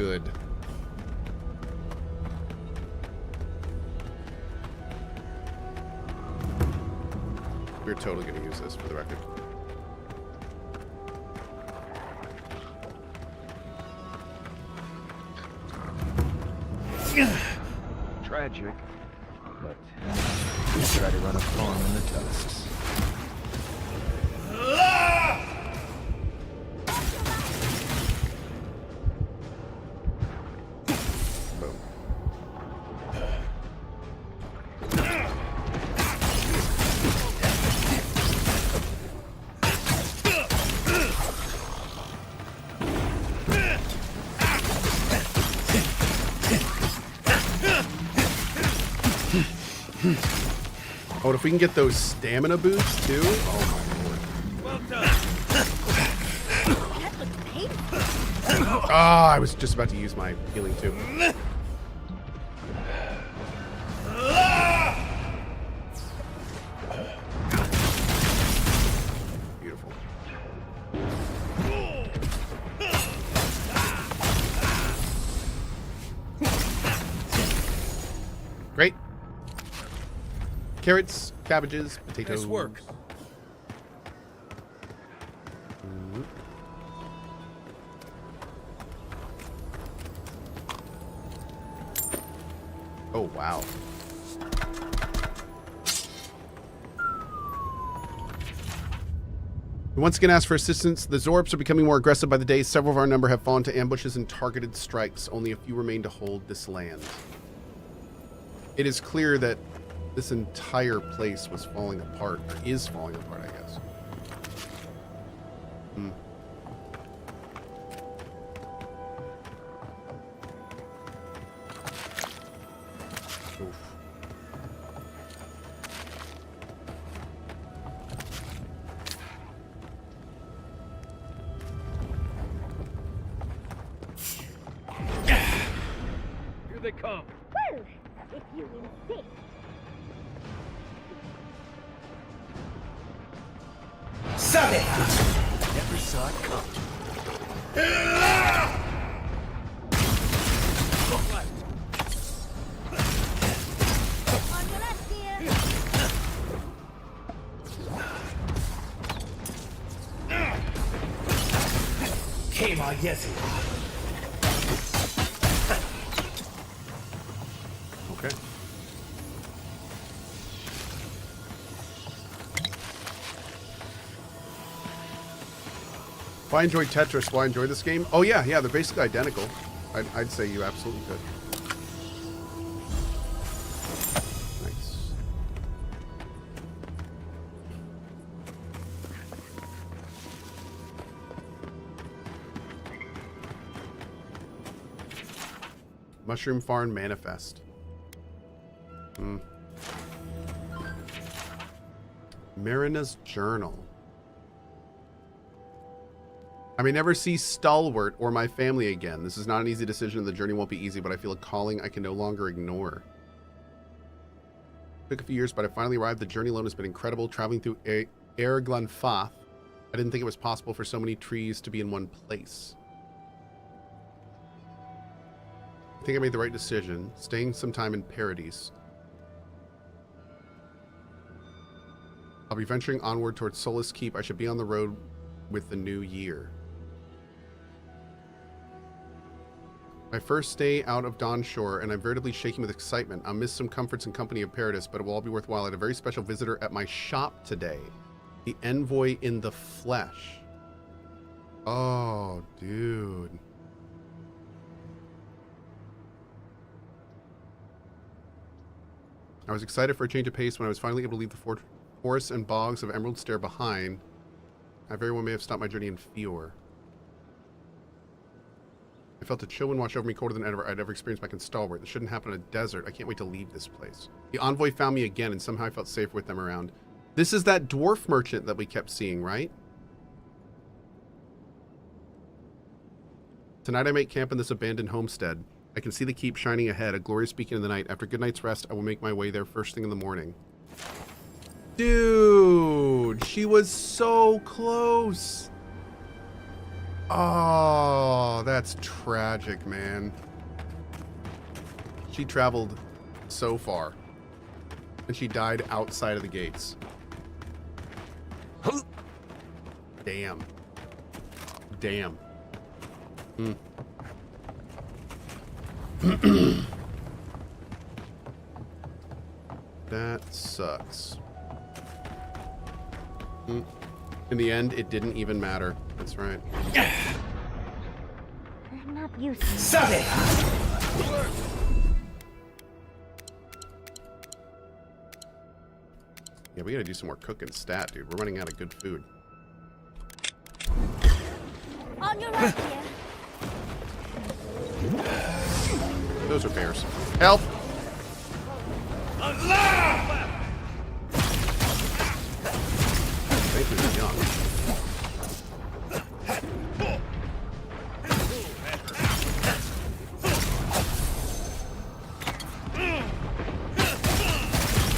good. We're totally going to use this for the record. Tragic, but we try to run a farm in the tusks. Boom. Oh, and if we can get those stamina boosts too. Oh my lord. Well done. That looks painful. Ah, I was just about to use my healing too. Beautiful. Great. Carrots, cabbages, potatoes. Nice work. Oh, wow. We once again ask for assistance. The Zorps are becoming more aggressive by the day. Several of our number have fallen to ambushes and targeted strikes. Only a few remain to hold this land. It is clear that this entire place was falling apart, or is falling apart, I guess. Oof. Here they come. Well, if you insist. Never saw it come. On your left, dear. Okay. If I enjoyed Tetris, will I enjoy this game? Oh yeah, they're basically identical. I'd say you absolutely could. Nice. Mushroom Farm Manifest. Marina's Journal. I may never see Stalwart or my family again. This is not an easy decision. The journey won't be easy, but I feel a calling I can no longer ignore. Took a few years, but I finally arrived. The journey alone has been incredible. Traveling through Glanfath, I didn't think it was possible for so many trees to be in one place. I think I made the right decision, staying some time in Paradise. I'll be venturing onward towards Solace Keep. I should be on the road with the new year. My first day out of Dawn Shore, and I'm veritably shaking with excitement. I'll miss some comforts and company of Paradise, but it will all be worthwhile. I had a very special visitor at my shop today. The envoy in the flesh. Oh, dude. I was excited for a change of pace when I was finally able to leave the forests and bogs of Emerald Stair behind. I very well may have stopped my journey in Fior. I felt a chill wind wash over me colder than I'd ever experienced back in Stalwart. This shouldn't happen in a desert. I can't wait to leave this place. The envoy found me again, and somehow I felt safe with them around. This is that dwarf merchant that we kept seeing, right? Tonight I make camp in this abandoned homestead. I can see the keep shining ahead, a glorious beacon in the night. After a good night's rest, I will make my way there first thing in the morning. Dude, she was so close. Oh, that's tragic, man. She traveled so far. And she died outside of the gates. Damn. Damn. That sucks. In the end, it didn't even matter. That's right. I'm not used to Sabe! Yeah, we gotta do some more cooking stat, dude. We're running out of good food. On your right here. Those are bears. Help! Thank you, they're young.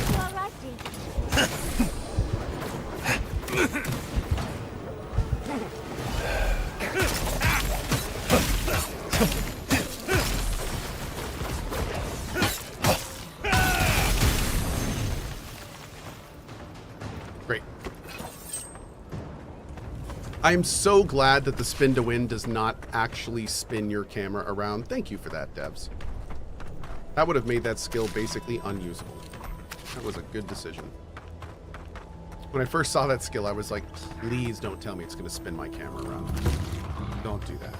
You all right, dear? Great. I am so glad that the spin to win does not actually spin your camera around. Thank you for that, devs. That would have made that skill basically unusable. That was a good decision. When I first saw that skill, I was like, please don't tell me it's going to spin my camera around. Don't do that.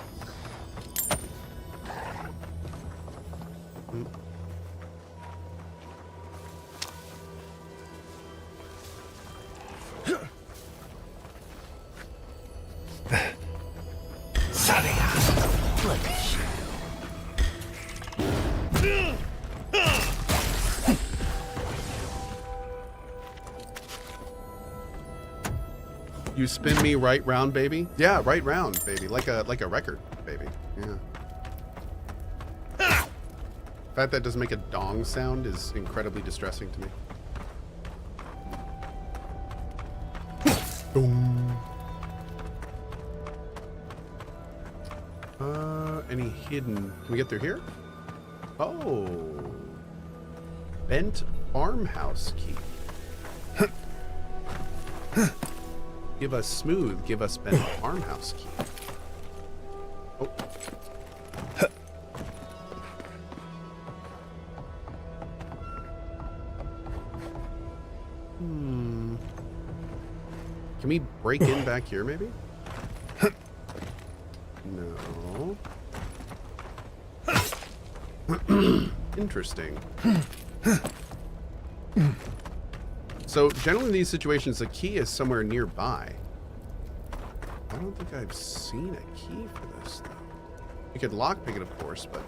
You spin me right round, baby? Yeah, right round, baby. Like a record, baby. Yeah. The fact that doesn't make a dong sound is incredibly distressing to me. Boom. Any hidden? Can we get through here? Oh. Bent farmhouse key. Give us smooth, give us bent farmhouse key. Oh. Can we break in back here, maybe? No. Interesting. So, generally in these situations, the key is somewhere nearby. I don't think I've seen a key for this, though. You could lockpick it, of course, but...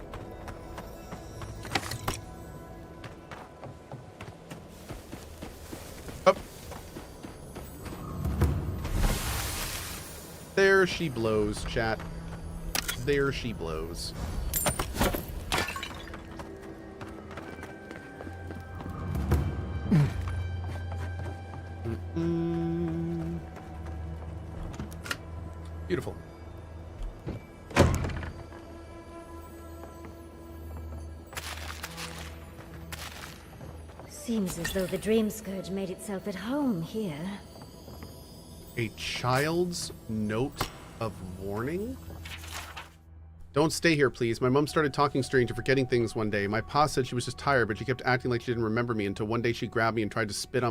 Oh. There she blows, chat. There she blows. Beautiful. Seems as though the dream scourge made itself at home here. A child's note of warning? Don't stay here, please. My mom started talking strange and forgetting things one day. My pa said she was just tired, but she kept acting like she didn't remember me until one day she grabbed me and tried to spit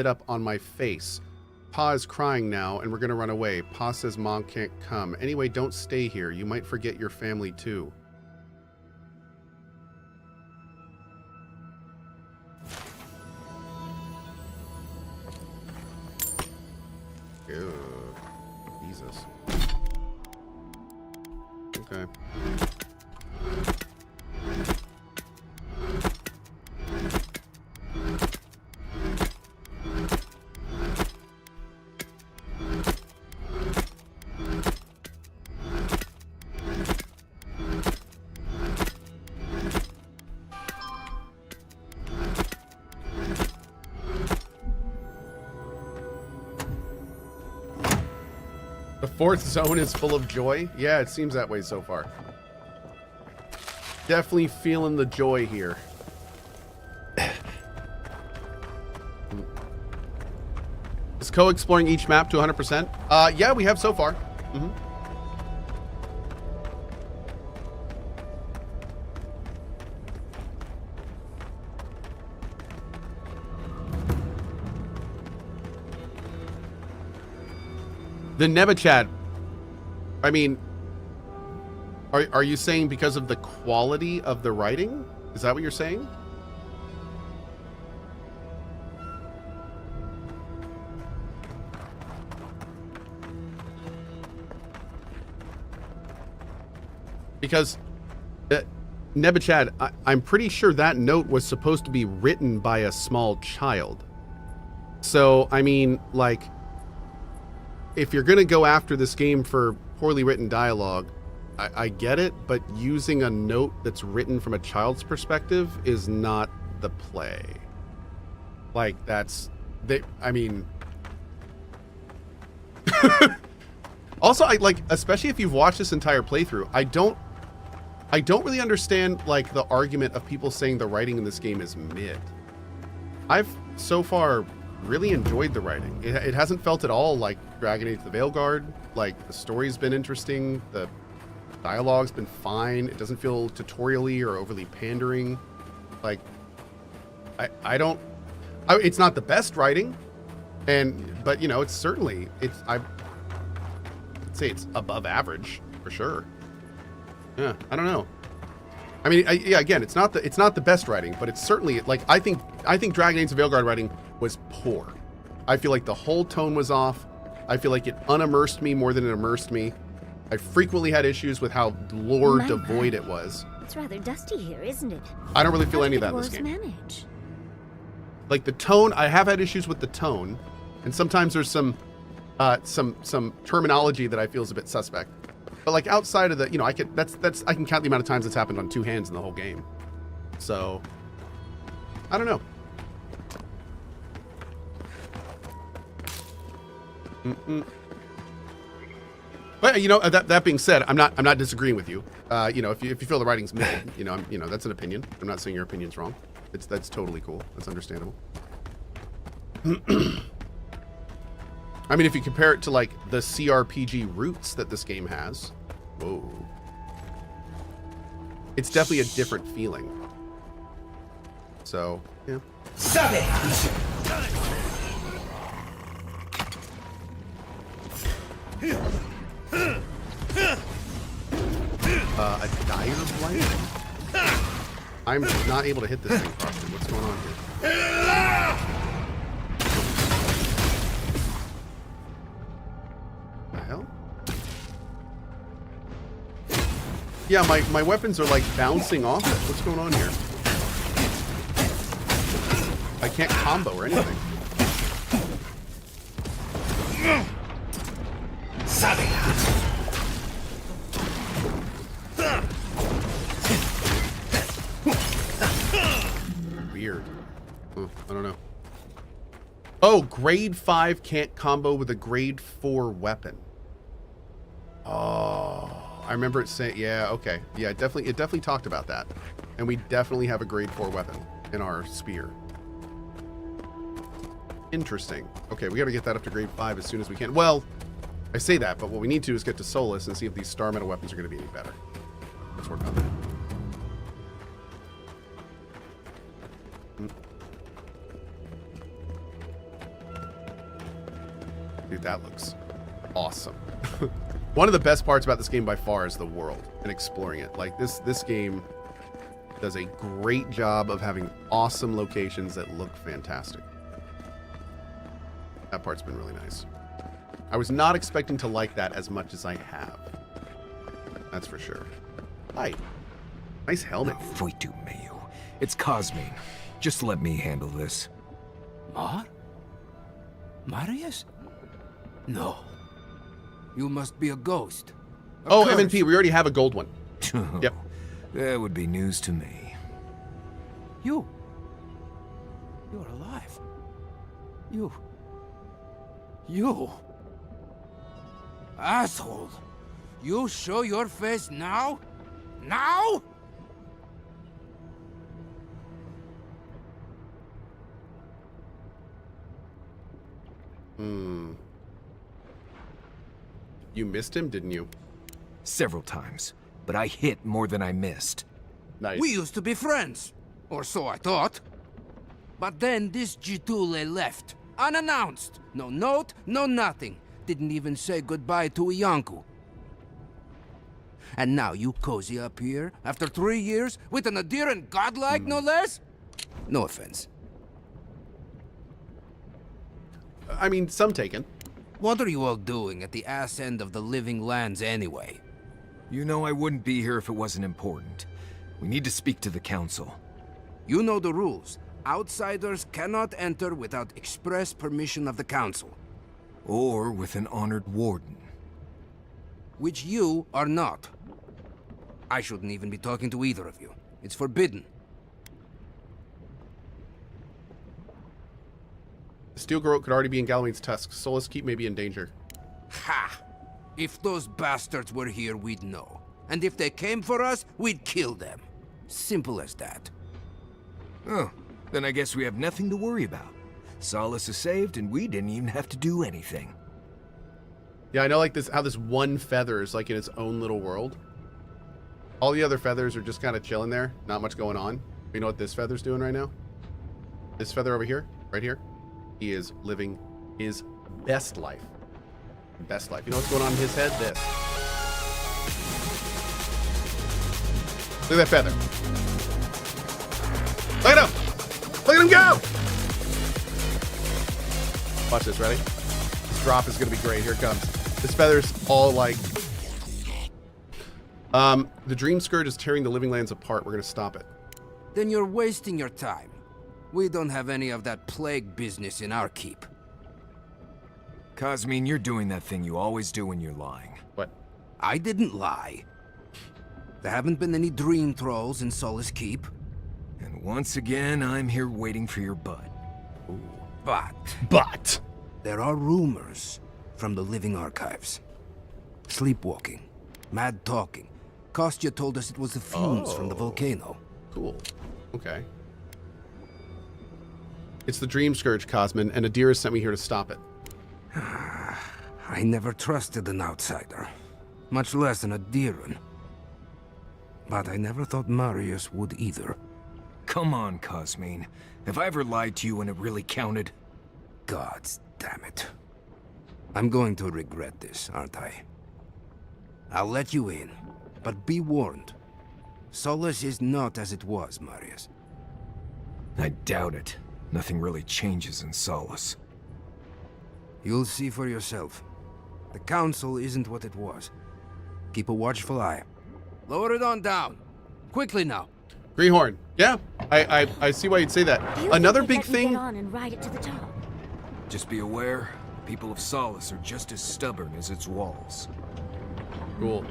up on my face. Pa is crying now, and we're gonna run away. Pa says Mom can't come. Anyway, don't stay here. You might forget your family, too. Ew. Jesus. Okay. The fourth zone is full of joy? Yeah, it seems that way so far. Definitely feeling the joy here. Is Cohh exploring each map to 100%? Yeah, we have so far. Mm-hmm. The Nebachad, I mean, are you saying because of the quality of the writing? Is that what you're saying? Because Nebachad, I'm pretty sure that note was supposed to be written by a small child. So, I mean, like, if you're going to go after this game for poorly written dialogue, I get it, but using a note that's written from a child's perspective is not the play. Like, I mean... Also, especially if you've watched this entire playthrough, I don't really understand, like, the argument of people saying the writing in this game is mid. I've, so far, really enjoyed the writing. It hasn't felt at all like Dragon Age the Veilguard. Like, the story's been interesting, the dialogue's been fine, it doesn't feel tutorially or overly pandering. Like, it's not the best writing, but you know, it's certainly, I'd say it's above average for sure. Yeah, I don't know. I mean, yeah, again, it's not the best writing, but it's certainly, like, I think Dragon Age the Veilguard writing was poor. I feel like the whole tone was off. I feel like it unimmersed me more than it immersed me. I frequently had issues with how lore devoid it was. It's rather dusty here, isn't it? I don't really feel any of that in this game. Manage? Like, the tone, I have had issues with the tone, and sometimes there's some terminology that I feel is a bit suspect. But, like, outside of the, you know, I can count the amount of times it's happened on two hands in the whole game. So, I don't know. But, you know, that being said, I'm not disagreeing with you. You know, if you feel the writing's mid, you know, that's an opinion. I'm not saying your opinion's wrong. That's totally cool. That's understandable. I mean, if you compare it to, like, the CRPG roots that this game has, whoa, it's definitely a different feeling. So, yeah. Stop it! A dire blight? I'm not able to hit this thing properly. What's going on here? The hell? Yeah, my weapons are like bouncing off it. What's going on here? I can't combo or anything. Weird. Oh, I don't know. Oh, grade 5 can't combo with a grade 4 weapon. Oh, I remember it saying, yeah, okay. Yeah, it definitely talked about that. And we definitely have a grade 4 weapon in our spear. Interesting. Okay, we got to get that up to grade 5 as soon as we can. Well, I say that, but what we need to is get to Solus and see if these star metal weapons are going to be any better. Let's work on that. Dude, that looks awesome. One of the best parts about this game by far is the world and exploring it. Like, this game does a great job of having awesome locations that look fantastic. That part's been really nice. I was not expecting to like that as much as I have. That's for sure. Hi. Nice helmet. Foi tu meio. It's Cosmine. Just let me handle this. Mar? Marius? No. You must be a ghost. Oh, MNP, we already have a gold one. Yep. That would be news to me. You're alive. You. Asshole! You show your face now? Now? You missed him, didn't you? Several times, but I hit more than I missed. Nice. We used to be friends. Or so I thought. But then this Jitule left. Unannounced. No note, no nothing. Didn't even say goodbye to Iancu. And now you cozy up here, after 3 years, with an adherent godlike, no less? No offense. I mean, some taken. What are you all doing at the ass end of the living lands anyway? You know I wouldn't be here if it wasn't important. We need to speak to the council. You know the rules. Outsiders cannot enter without express permission of the council. Or with an honored warden. Which you are not. I shouldn't even be talking to either of you. It's forbidden. The steel garrote could already be in Galamene's tusks. Solace Keep may be in danger. Ha! If those bastards were here, we'd know. And if they came for us, we'd kill them. Simple as that. Oh, then I guess we have nothing to worry about. Solace is saved, and we didn't even have to do anything. Yeah, I know like this how this one feather is like in its own little world. All the other feathers are just kind of chilling there. Not much going on. You know what this feather's doing right now? This feather over here, right here, he is living his best life. Best life. You know what's going on in his head? This. Look at that feather. Look at him! Look at him go! Watch this, ready? This drop is gonna be great. Here it comes. This feather's all like... the Dream Scourge is tearing the living lands apart. We're gonna stop it. Then you're wasting your time. We don't have any of that plague business in our keep. Cosmine, you're doing that thing you always do when you're lying. What? I didn't lie. There haven't been any dream trolls in Solace Keep. And once again, I'm here waiting for your butt. But there are rumors from the living archives. Sleepwalking, mad talking. Kostya told us it was the fumes from the volcano. Cool. Okay. It's the Dream Scourge, Cosmin, and Adira sent me here to stop it. I never trusted an outsider, much less an Adiran. But I never thought Marius would either. Come on, Cosmine. Have I ever lied to you when it really counted? Gods damn it. I'm going to regret this, aren't I? I'll let you in, but be warned. Solace is not as it was, Marius. I doubt it. Nothing really changes in Solace. You'll see for yourself. The council isn't what it was. Keep a watchful eye. Lower it on down. Quickly now. Greenhorn. Yeah, I see why you'd say that. Do you Another think we big let me thing... get on and ride it to the top? Just be aware, people of Solace are just as stubborn as its walls. Cool.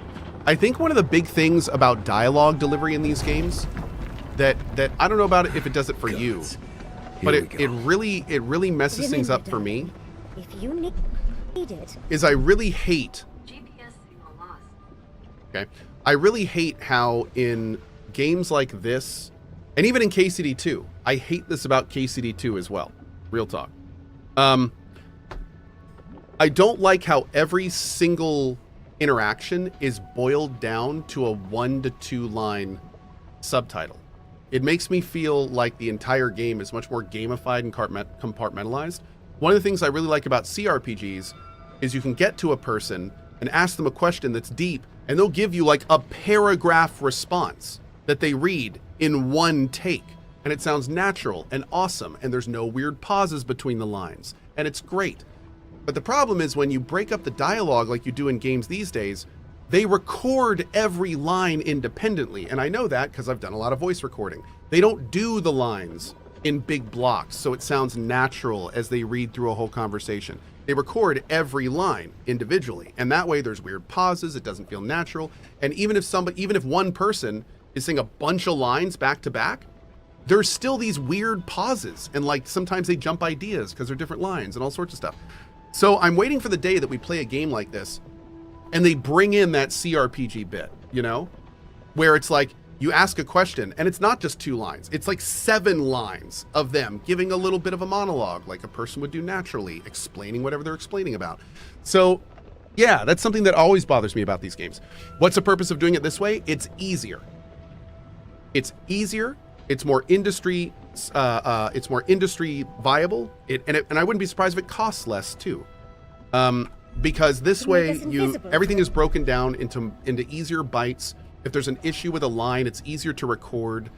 I think one of the big things about dialogue delivery in these games that I don't know about it if it does it for you, but it really messes things up for me. If you need it. Is I really hate. GPS signal lost. Okay. I really hate how in games like this, and even in KCD 2, I hate this about KCD 2 as well. Real talk. I don't like how every single interaction is boiled down to a 1 to 2 line subtitle. It makes me feel like the entire game is much more gamified and compartmentalized. One of the things I really like about CRPGs is you can get to a person and ask them a question that's deep, and they'll give you like a paragraph response that they read in one take. And it sounds natural and awesome, and there's no weird pauses between the lines, and it's great. But the problem is when you break up the dialogue like you do in games these days, they record every line independently. And I know that because I've done a lot of voice recording. They don't do the lines in big blocks, so it sounds natural as they read through a whole conversation. They record every line individually, and that way there's weird pauses, it doesn't feel natural. And even if one person is saying a bunch of lines back to back, there's still these weird pauses, and like sometimes they jump ideas because they're different lines and all sorts of stuff. So I'm waiting for the day that we play a game like this And they bring in that CRPG bit, you know, where it's like you ask a question and it's not just 2 lines. It's like 7 lines of them giving a little bit of a monologue like a person would do naturally, explaining whatever they're explaining about. So yeah, that's something that always bothers me about these games. What's the purpose of doing it this way? It's easier. It's easier. It's more industry. It's more industry viable. And I wouldn't be surprised if it costs less too, because this way everything is broken down into easier bites. If there's an issue with a line, it's easier to record.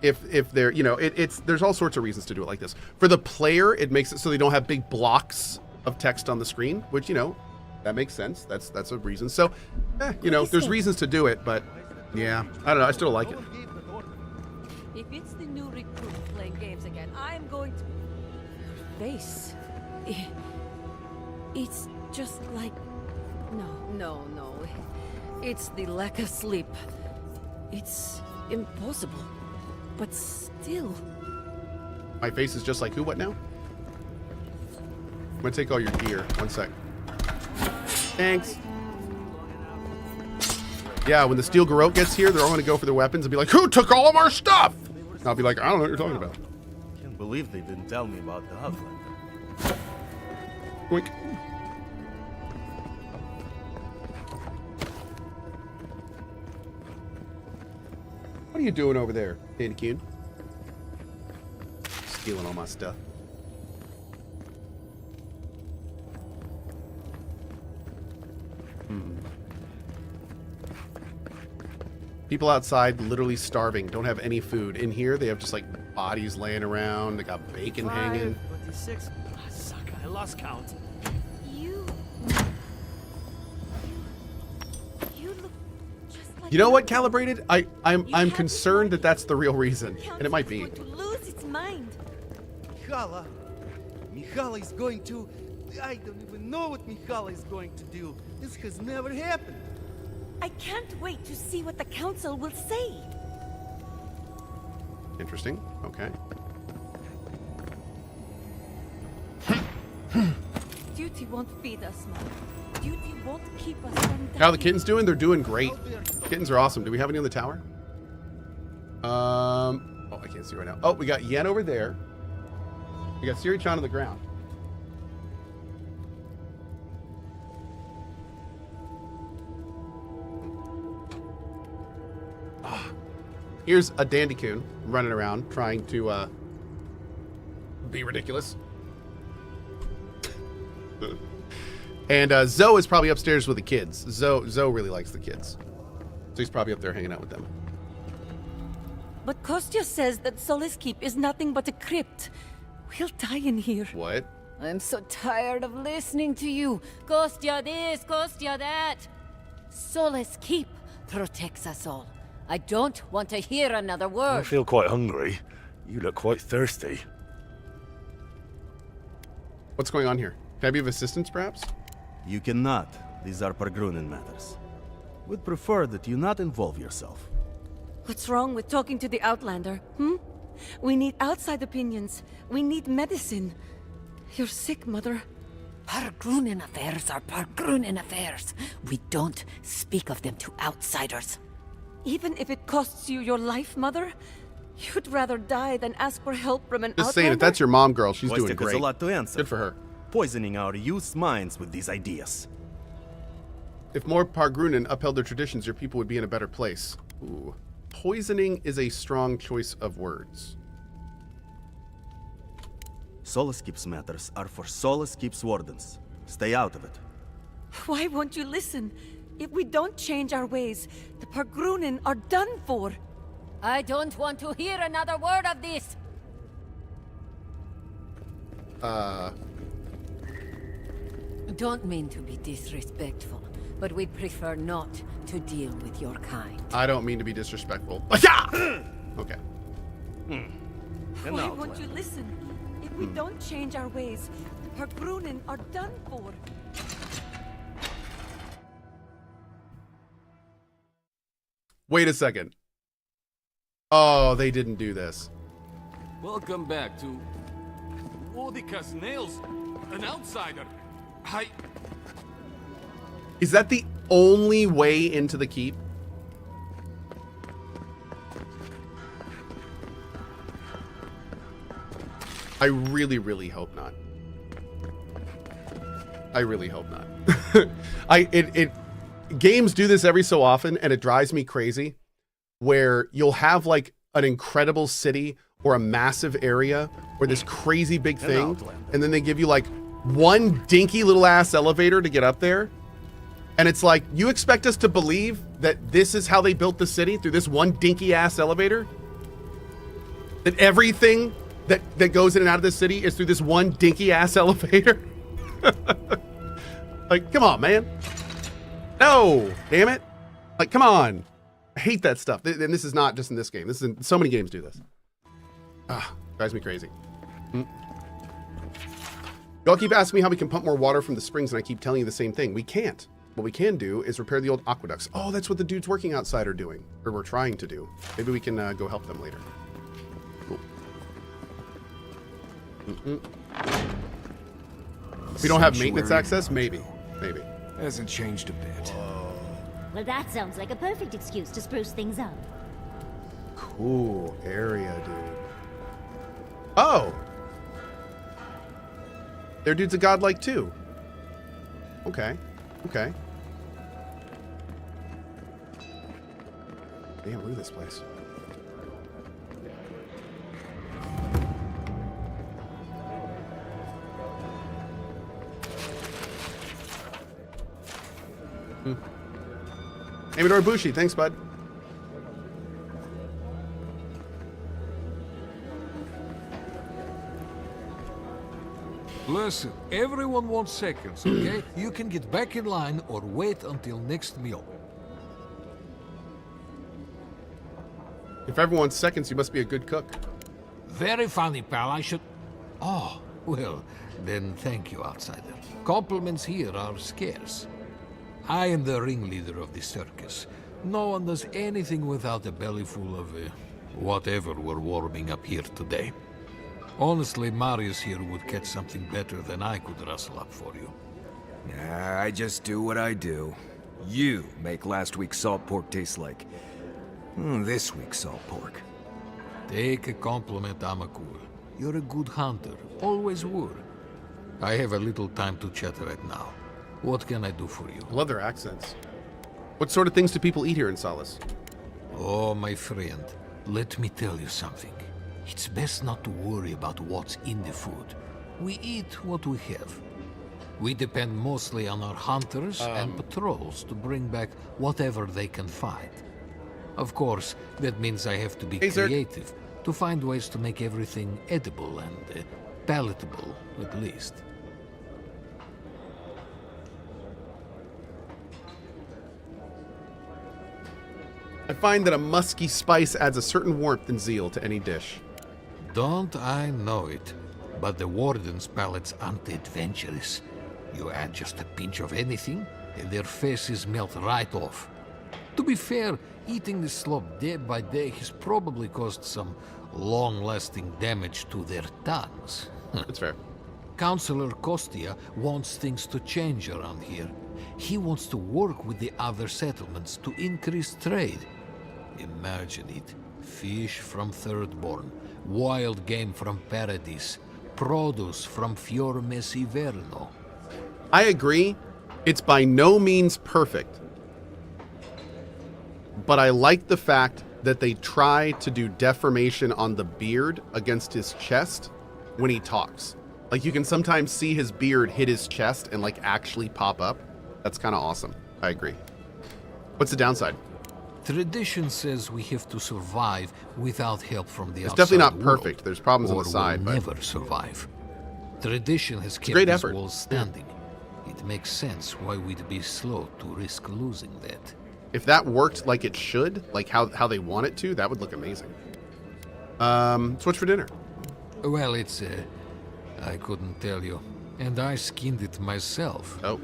If there, you know, there's all sorts of reasons to do it like this. For the player, it makes it so they don't have big blocks of text on the screen, which, you know, that makes sense. That's a reason. So, you know, there's reasons to do it, but yeah, I don't know. I still like it. If it's the new recruit playing games again, I'm going to... Your face... It's just like... No. It's the lack of sleep. It's impossible. But still... My face is just like who? What now? I'm gonna take all your gear. 1 sec. Thanks. Yeah, when the Steel Garrote gets here, they're all gonna go for their weapons and be like, who took all of our stuff? And I'll be like, I don't know what you're talking about. Can't believe they didn't tell me about the Outlander. Quick. What are you doing over there, Danny Kuhn? Stealing all my stuff. People outside literally starving, don't have any food. In here, they have just like bodies laying around. They got bacon hanging. 26. Suck, I lost count. You look just like... You know what, Calibrated? I'm concerned that that's the real reason, and it might be. Going to lose its mind. Mihala is going to... I don't even know what Mihala is going to do. This has never happened. I can't wait to see what the council will say. Interesting. Okay. Duty won't feed us, Mom. Duty won't keep us from dying. How are the kittens doing? They're doing great. Kittens are awesome. Do we have any on the tower? Oh, I can't see right now. Oh, we got Yen over there. We got Siri-chan on the ground. Here's a Dandy-kun running around trying to be ridiculous. And Zoe is probably upstairs with the kids. Zoe really likes the kids. So he's probably up there hanging out with them. But Kostya says that Solace Keep is nothing but a crypt. We'll die in here. What? I'm so tired of listening to you. Kostya this, Kostya that. Solace Keep protects us all. I don't want to hear another I word. feel quite hungry. You look quite thirsty. What's going on here? Can I be of assistance, perhaps? You cannot. These are Pargrunen matters. Would prefer that you not involve yourself. What's wrong with talking to the Outlander, We need outside opinions. We need medicine. You're sick, Mother. Pargrunen affairs are Pargrunen affairs. We don't speak of them to outsiders. Even if it costs you your life, Mother, you'd rather die than ask for help from an Just Outlander? saying, if that's your mom, girl, she's doing Wojtek has great. a lot to answer. Good for her. Poisoning our youth's minds with these ideas. If more Pargrunen upheld their traditions, your people would be in a better place. Ooh. Poisoning is a strong choice of words. Solace Keep's matters are for Solace Keep's wardens. Stay out of it. Why won't you listen? If we don't change our ways, the Pargrunen are done for. I don't want to hear another word of this. Don't mean to be disrespectful, but we'd prefer not to deal with your kind. I don't mean to be disrespectful. Okay. Why won't you listen? If we don't change our ways, the Pargrunen are done for. Wait a second. Oh, they didn't do this. Welcome back to Wodika's Nails, an outsider. Is that the only way into the keep? I really, really hope not. I really hope not. Games do this every so often, and it drives me crazy, where you'll have like an incredible city or a massive area or this crazy big thing, and then they give you like one dinky little ass elevator to get up there. And it's like, you expect us to believe that this is how they built the city, through this one dinky ass elevator? That everything that goes in and out of the city is through this one dinky ass elevator? Like, come on, man. No, damn it. Like, come on. I hate that stuff. And this is not just in this game. This is in so many games do this. Ah, drives me crazy. Y'all keep asking me how we can pump more water from the springs, and I keep telling you the same thing. We can't. What we can do is repair the old aqueducts. Oh, that's what the dudes working outside are doing, or we're trying to do. Maybe we can go help them later. Cool. We don't have maintenance access? Maybe. Maybe. Hasn't changed a bit. Well, that sounds like a perfect excuse to spruce things up. Cool area, dude. Oh! Their dude's a godlike too. Okay. Okay. Damn, look at this place. Amador Bushi, thanks, bud. Listen, everyone wants seconds, okay? You can get back in line or wait until next meal. If everyone wants seconds, you must be a good cook. Very funny, pal. I should... Oh, well, then thank you, outsider. Compliments here are scarce. I am the ringleader of the circus. No one does anything without a belly full of whatever we're warming up here today. Honestly, Marius here would catch something better than I could rustle up for you. I just do what I do. You make last week's salt pork taste like this week's salt pork. Take a compliment, Amakul. You're a good hunter. Always were. I have a little time to chat right now. What can I do for you? I love their accents. What sort of things do people eat here in Solace? Oh, my friend. Let me tell you something. It's best not to worry about what's in the food. We eat what we have. We depend mostly on our hunters and patrols to bring back whatever they can find. Of course, that means I have to be creative to find ways to make everything edible and palatable, at least. I find that a musky spice adds a certain warmth and zeal to any dish. Don't I know it? But the Warden's palates aren't adventurous. You add just a pinch of anything, and their faces melt right off. To be fair, eating this slop day by day has probably caused some long-lasting damage to their tongues. That's fair. Councillor Kostia wants things to change around here. He wants to work with the other settlements to increase trade. Imagine it. Fish from Thirdborn, wild game from Paradis, produce from Fior Mesiverno. I agree. It's by no means perfect. But I like the fact that they try to do deformation on the beard against his chest when he talks. Like, you can sometimes see his beard hit his chest and like actually pop up. That's kind of awesome. I agree. What's the downside? Tradition says we have to survive without help from the outside. It's definitely not world, perfect. There's problems on the side, we'll but never survive. Tradition has kept great these effort. walls standing. It makes sense why we'd be slow to risk losing that. If that worked like it should, like how they want it to, that would look amazing. So what's for dinner? Well, it's I couldn't tell you, and I skinned it myself. Oh.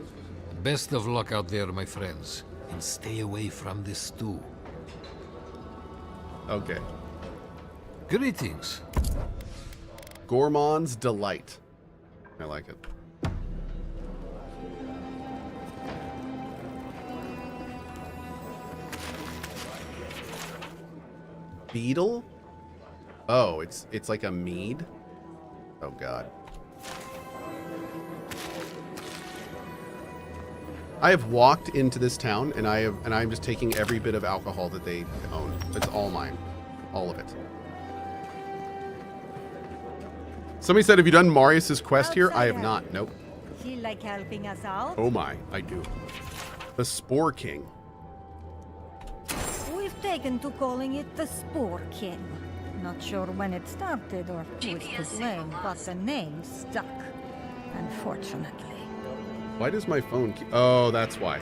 Best of luck out there, my friends, and stay away from the stew. Okay. Greetings. Gourmand's Delight. I like it. beetle? Oh, it's like a mead? Oh god. I have walked into this town and I'm just taking every bit of alcohol that they own. It's all mine. All of it. Somebody said, have you done Marius's quest here? I have not. Nope. Feel like helping us out? Oh my, I do. The Spore King. We've taken to calling it the Spore King. Not sure when it started or who's to blame, but the name stuck. Unfortunately. Why does my phone keep... Oh, that's why.